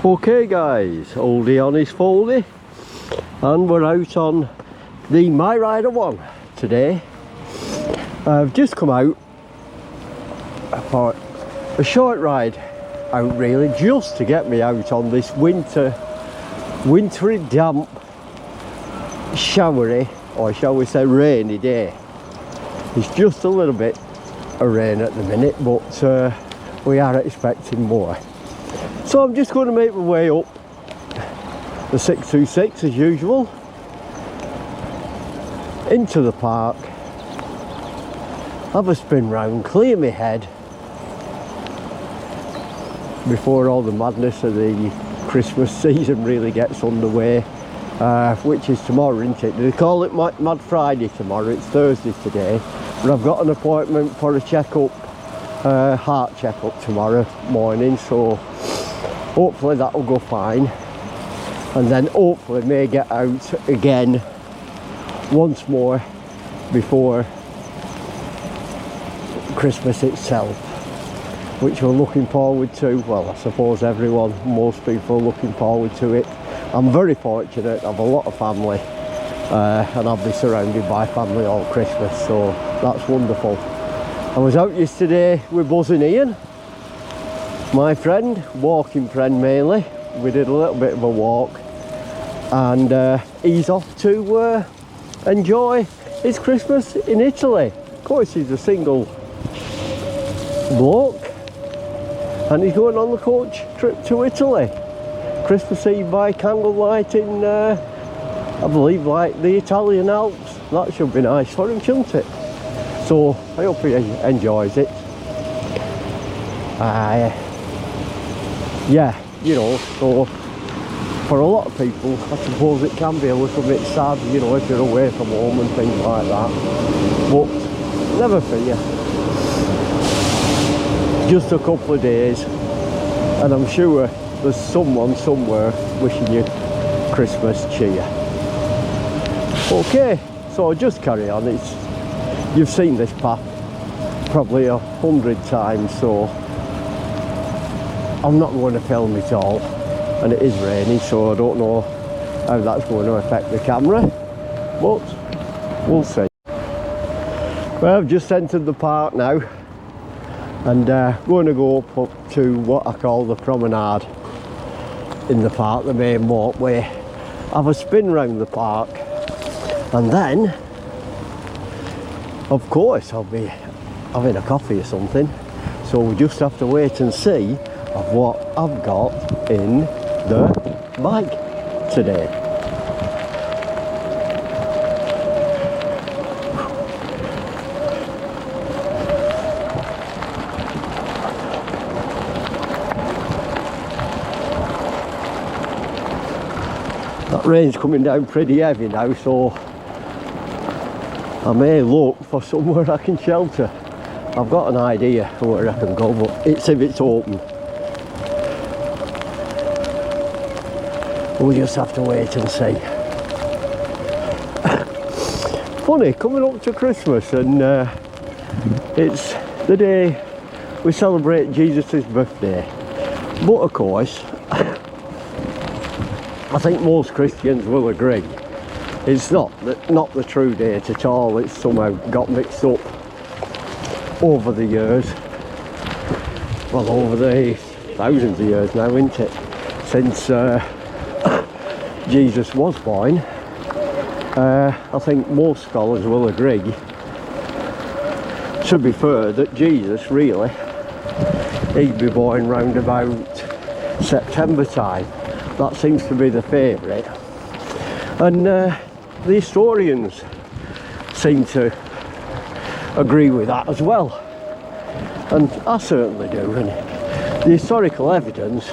Okay guys, Oldie onhisfoldie, and we're out on the MiRider1 today. I've just come out for a short ride out, really, just to get me out on this wintry, damp, showery, or shall we say rainy day. It's just a little bit of rain at the minute, but we are expecting more. So I'm just going to make my way up the 626 as usual, into the park, have a spin round, clear my head before all the madness of the Christmas season really gets underway, which is tomorrow, isn't it? They call it Mad Friday tomorrow, it's Thursday today, but I've got an appointment for a checkup, heart checkup tomorrow morning, so hopefully that'll go fine, and then hopefully may get out again once more before Christmas itself, which we're looking forward to. Well, I suppose most people are looking forward to it. I'm very fortunate, I have a lot of family, and I'll be surrounded by family all Christmas, so that's wonderful. I was out yesterday with Buzz and Ian, my friend, walking friend mainly. We did a little bit of a walk, and he's off to enjoy his Christmas in Italy. Of course, he's a single bloke, and he's going on the coach trip to Italy. Christmas Eve by candlelight in, I believe, like the Italian Alps. That should be nice for him, shouldn't it? So I hope he enjoys it. Yeah, you know, so for a lot of people, I suppose it can be a little bit sad, you know, if you're away from home and things like that. But never fear. Just a couple of days, and I'm sure there's someone somewhere wishing you Christmas cheer. Okay, so just carry on. You've seen this path probably 100 times, so I'm not going to film it all, and it is raining, so I don't know how that's going to affect the camera, but we'll see. Well, I've just entered the park now, and going to go up to what I call the promenade in the park, the main walkway, have a spin round the park, and then of course I'll be having a coffee or something, so we just have to wait and see of what I've got in the bag today. That rain's coming down pretty heavy now, so I may look for somewhere I can shelter. I've got an idea of where I can go, but it's if it's open. We'll just have to wait and see. Funny, coming up to Christmas, and it's the day we celebrate Jesus' birthday. But of course, I think most Christians will agree, it's not the true date at all. It's somehow got mixed up over the years. Well, over the thousands of years now, isn't it? Since Jesus was born. I think most scholars will agree, to be fair, that Jesus really, he'd be born round about September time. That seems to be the favourite, and the historians seem to agree with that as well, and I certainly do. And the historical evidence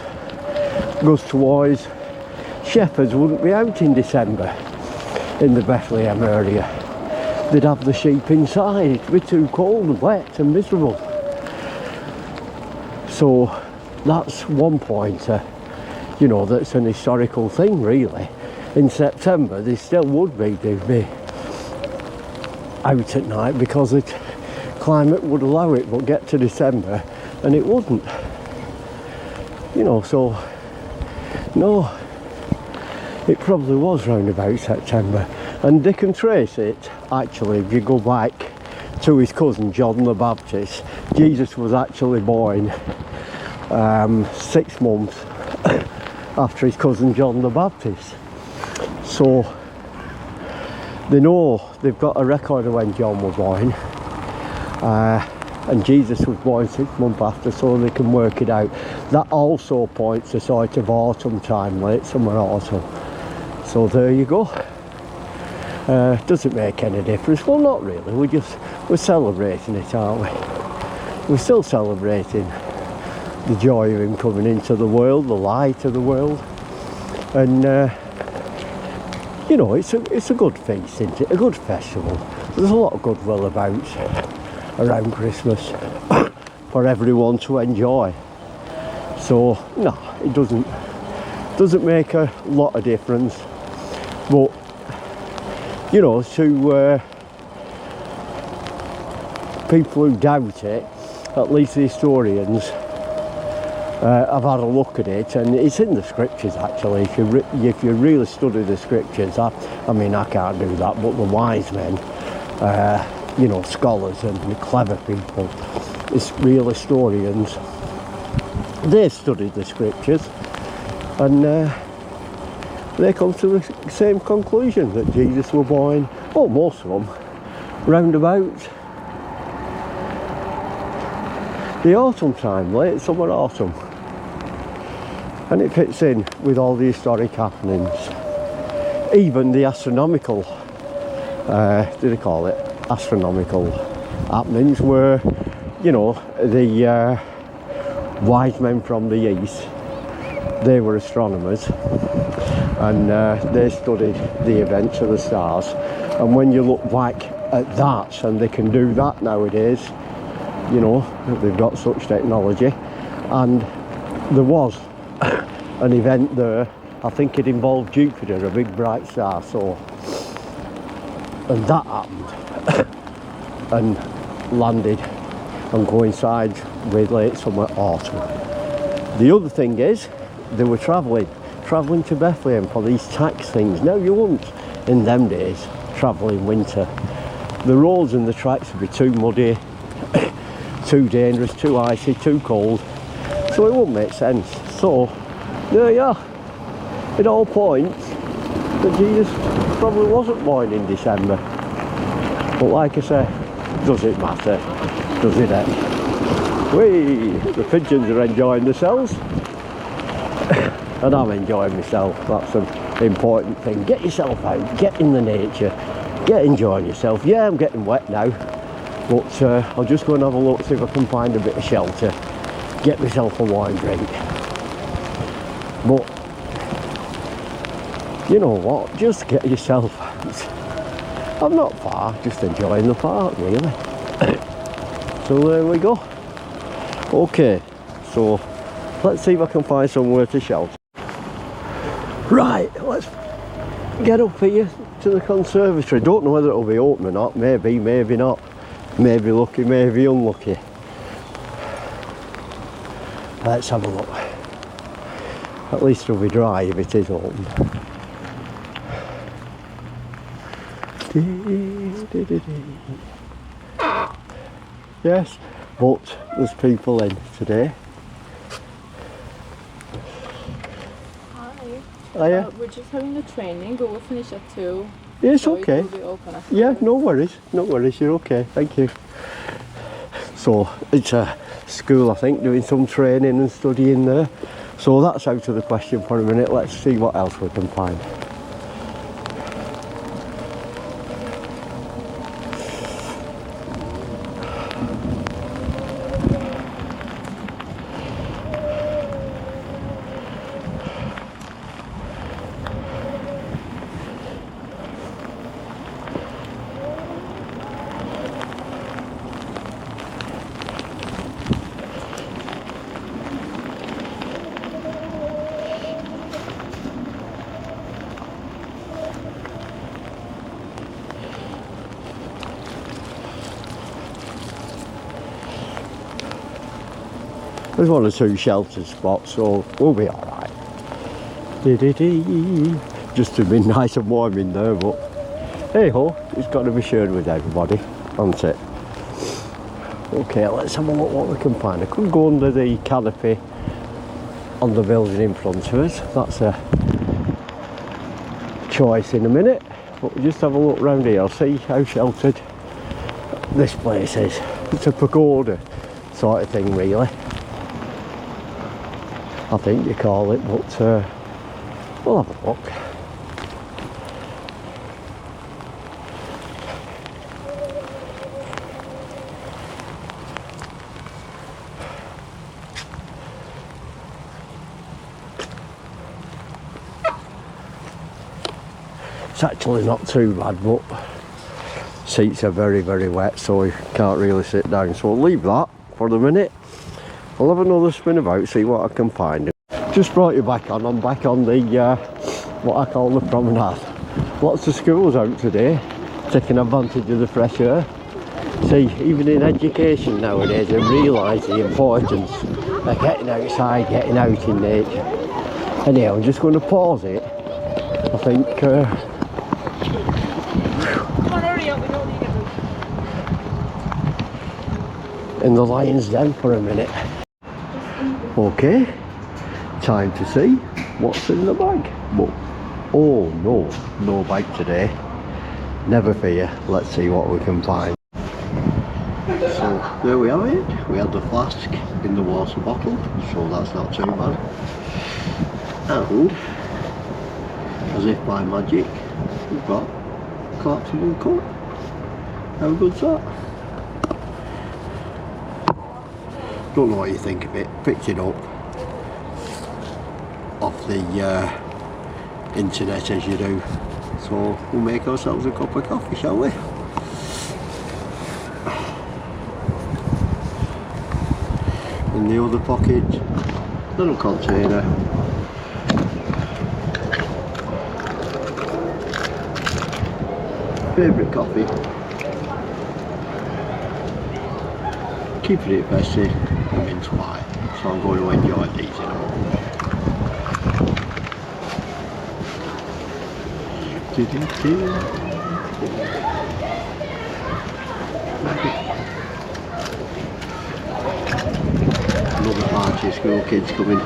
goes towards shepherds wouldn't be out in December in the Bethlehem area. They'd have the sheep inside. It'd be too cold and wet and miserable. So that's one pointer, you know, that's an historical thing really. In September they still would be, they'd be out at night because the climate would allow it, but get to December and it wouldn't. You know, so No, it probably was round about September. And they can trace it, actually, if you go back to his cousin John the Baptist. Jesus was actually born 6 months after his cousin John the Baptist. So they know, they've got a record of when John was born, and Jesus was born 6 months after, so they can work it out. That also points to sort of autumn time, late summer, autumn. So there you go. Does it make any difference? Well, not really. We're celebrating it, aren't we? We're still celebrating the joy of him coming into the world, the light of the world. And you know, it's a good feast, isn't it? A good festival. There's a lot of goodwill about around Christmas for everyone to enjoy. So no, it doesn't make a lot of difference. But you know, to people who doubt it, at least the historians I've had a look at it, and it's in the scriptures actually. If you really study the scriptures, I mean, I can't do that, but the wise men, you know, scholars and the clever people, it's real historians, they studied the scriptures, and they come to the same conclusion, that Jesus was born, well, most of them, round about the autumn time, late summer, autumn. And it fits in with all the historic happenings, even the astronomical, did they call it, astronomical happenings, where, you know, the wise men from the east, they were astronomers, and they studied the events of the stars. And when you look back at that, and they can do that nowadays, you know, they've got such technology, and there was an event there, I think it involved Jupiter, a big bright star, so, and that happened and landed and coincides with late summer, autumn. The other thing is, they were travelling to Bethlehem for these tax things. Now, you wouldn't in them days travel in winter. The roads and the tracks would be too muddy, too dangerous, too icy, too cold, so it wouldn't make sense. So there you are. It all points that Jesus probably wasn't born in December. But like I say, does it matter? Does it end? Whee! The pigeons are enjoying themselves. And I'm enjoying myself. That's an important thing. Get yourself out, get in the nature, get enjoying yourself. Yeah, I'm getting wet now, but I'll just go and have a look, see if I can find a bit of shelter, get myself a warm drink. But you know what, just get yourself out. I'm not far, just enjoying the park really. So there we go. Okay, so let's see if I can find somewhere to shelter. Right, let's get up here to the conservatory. Don't know whether it'll be open or not, maybe, maybe not. Maybe lucky, maybe unlucky. Let's have a look. At least it'll be dry if it is open. Yes, but there's people in today. Hi. Yeah. We're just having a training, but we'll finish at 2. Yeah, it's so okay. It will be open after. Yeah, no worries, you're okay, thank you. So it's a school, I think, doing some training and studying there. So that's out of the question for a minute. Let's see what else we can find. There's 1 or 2 shelter spots, so we'll be alright. Just to be nice and warm in there, but hey ho, it's got to be shared with everybody, hasn't it? Okay, let's have a look what we can find. I could go under the canopy on the building in front of us. That's a choice in a minute, but we'll just have a look round here. I'll see how sheltered this place is. It's a pagoda sort of thing, really, I think you call it, but we'll have a look. It's actually not too bad, but seats are very, very wet, so you can't really sit down. So we'll leave that for the minute. I'll have another spin about, see what I can find. Just brought you back on. I'm back on the what I call the promenade. Lots of schools out today, taking advantage of the fresh air. See, even in education nowadays, they realise the importance of getting outside, getting out in nature. Anyhow, I'm just going to pause it. I think. In the lion's den for a minute. Okay, time to see what's in the bag. But oh no, no bag today. Never fear, let's see what we can find. So there we have it. We had the flask in the water bottle, so that's not too bad. And as if by magic, we've got a collapsible cup. How good's that? Don't know what you think of it. Picked it up off the internet as you do. So we'll make ourselves a cup of coffee, shall we? In the other pocket, little container. Favourite coffee. Keeping it festive and mince pie, so I'm going to enjoy these in a moment. Another party of school kids coming.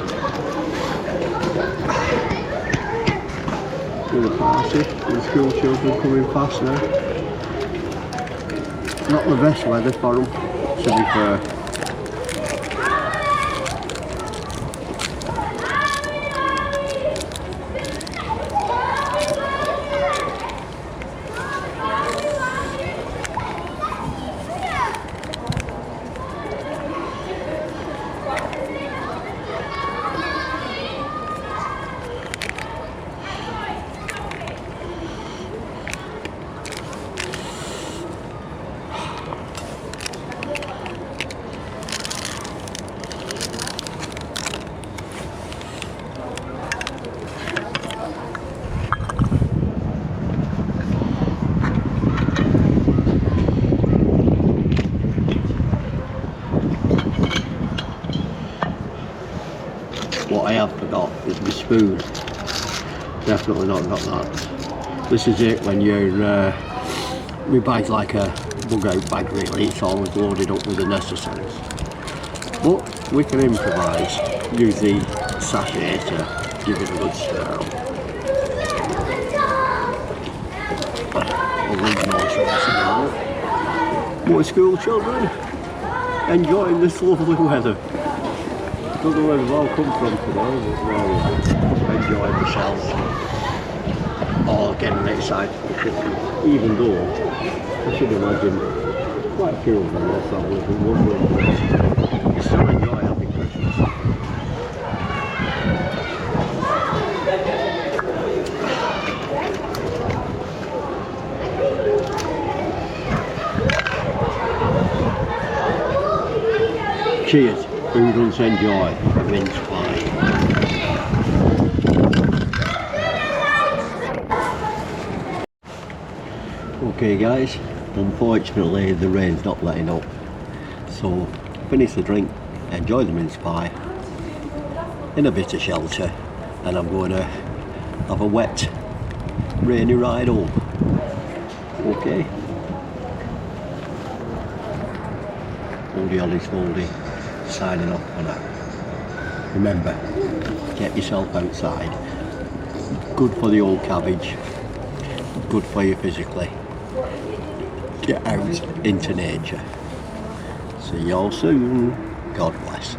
Another party with school children coming fast now. Not the best weather for them, to be fair. What I have forgot is my spoon. Definitely not got that. This is it when you're, my bag's like a bug out bag really, it's always loaded up with the necessaries. But we can improvise, use the sachet to give it a good stir. More school children enjoying this lovely weather. I don't know where they've all come from today, but well, enjoying themselves or getting excited for Christmas. Even though I should imagine quite a few of them will probably be wondering, you still enjoy having Christmas. Cheers. Who doesn't enjoy a mince pie? Okay guys, unfortunately the rain's not letting up, so finish the drink, enjoy the mince pie in a bit of shelter, and I'm going to have a wet, rainy ride home. Okay. Oldie, onhisfoldie, signing off for now. Remember, get yourself outside. Good for the old cabbage, good for you physically. Get out into nature. See you all soon. God bless.